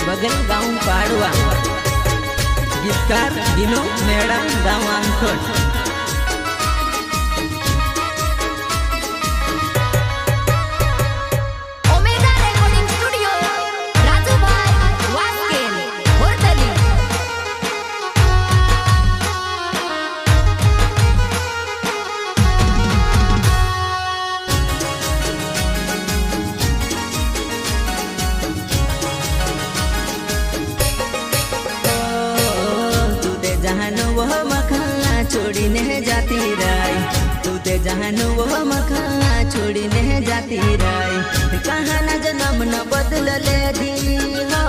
बगल गाँव पाड़वा, गीतकार दिनो मेड़ा गाँव आंखोट। जहानो वह मखा छोड़ी ने जाती राय, तू ते जहानो वह मखा छोड़ी ने जाती राय। कहाँ न जन्म न बदल ले दी हो,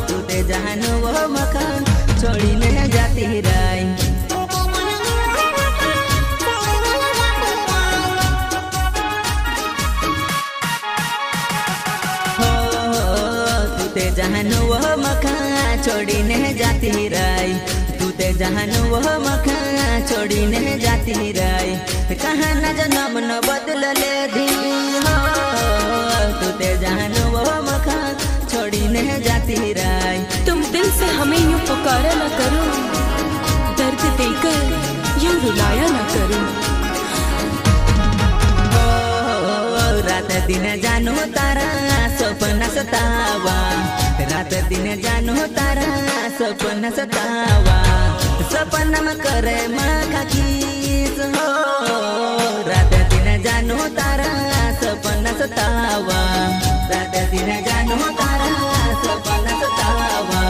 तू ते जहानो वह मखा छोड़ी ने जाती राय। तू ते जहानो वह मखा छोड़ी ने जाती राय, तू ते जहानो वह मखा छोड़ी ने जाती राय। कहाँ न जन्म न बदल ले दी हो, तू ते जहानो वह मखा छोड़ी ने जाती राय। तुम दिल से हमें यूं पुकारा न करो, दर्द देकर यूं रुलाया न करो। रात दिन जानो तारा सपना सतावा, रात दिन जानो तारा सपना सतावा। सपना में करे मखा किस हो, रात दिन जानो तारा सपना सतावा, रात दिन जानो तारा सपना सतावा।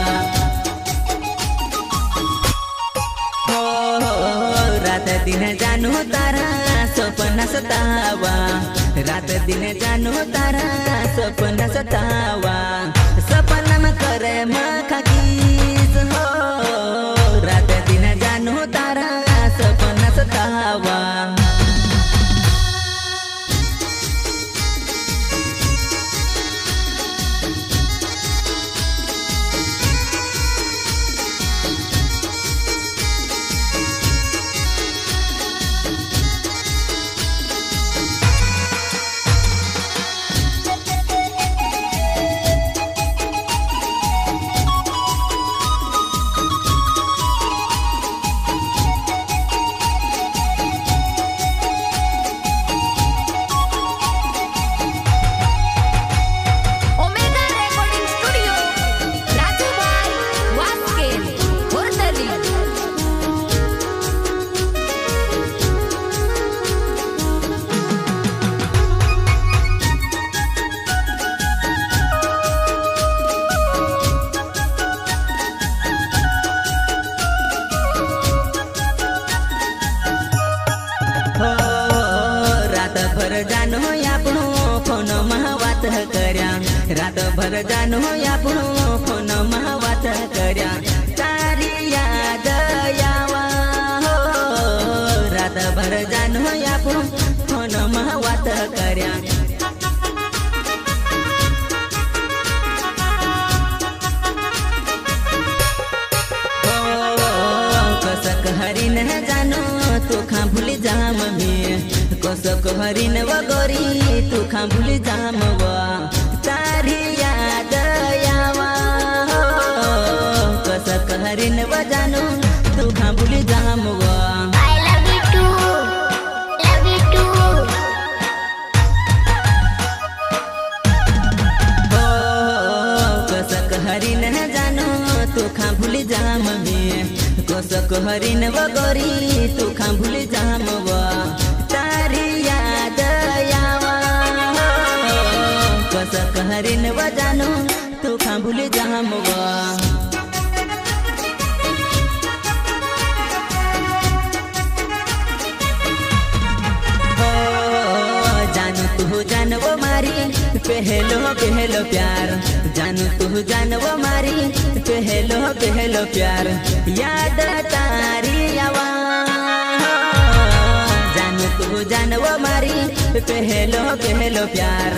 रात दिन जानो तारा सपना सतावा, रात दिन जानो तारा सपना सतावा। सपना में करे मखा किस हो, रात दिन जानो तारा सपना सतावा। रात भर जानो आपणो फोन में बात कर्या, रात भर जानो आपणो फोन में बात कर्या। तारी याद आवा हो, रात भर जानो आपणो फोन में बात कर्या। कसक हरिन जानो तू खा भूल जाम में, कसक हरिन वगोरी तू खा भूल जाम वा। तारी याद आवा हो, कसक हरिन व जानो तू खा भूल जाम वा। I love you too, love you too। कसक हरिन जानो तू खा भूल जाम में, कसक हरिन वगोरी तू खा भूल जाम वा। तारी याद आवा हो, कसक हरिन व जानो तू खा भूल जाम वा। जानू तू जानवो मारी पहलो पहलो प्यार, जानू तू जानवो मारी पहलो पहलो प्यार। याद तारी आवा, जानू तू जानवो मारी पहलो पहलो प्यार।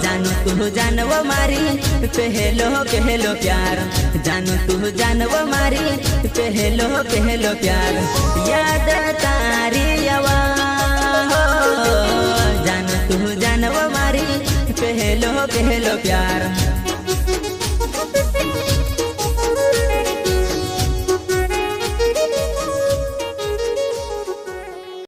जानू तू जानव मारी पहलो पहलो प्यार, जानू तू जानव मारी पहलो पहलो प्यार, याद तारी आवा हो, जानू तू जानव मारी पहलो पहलो प्यार।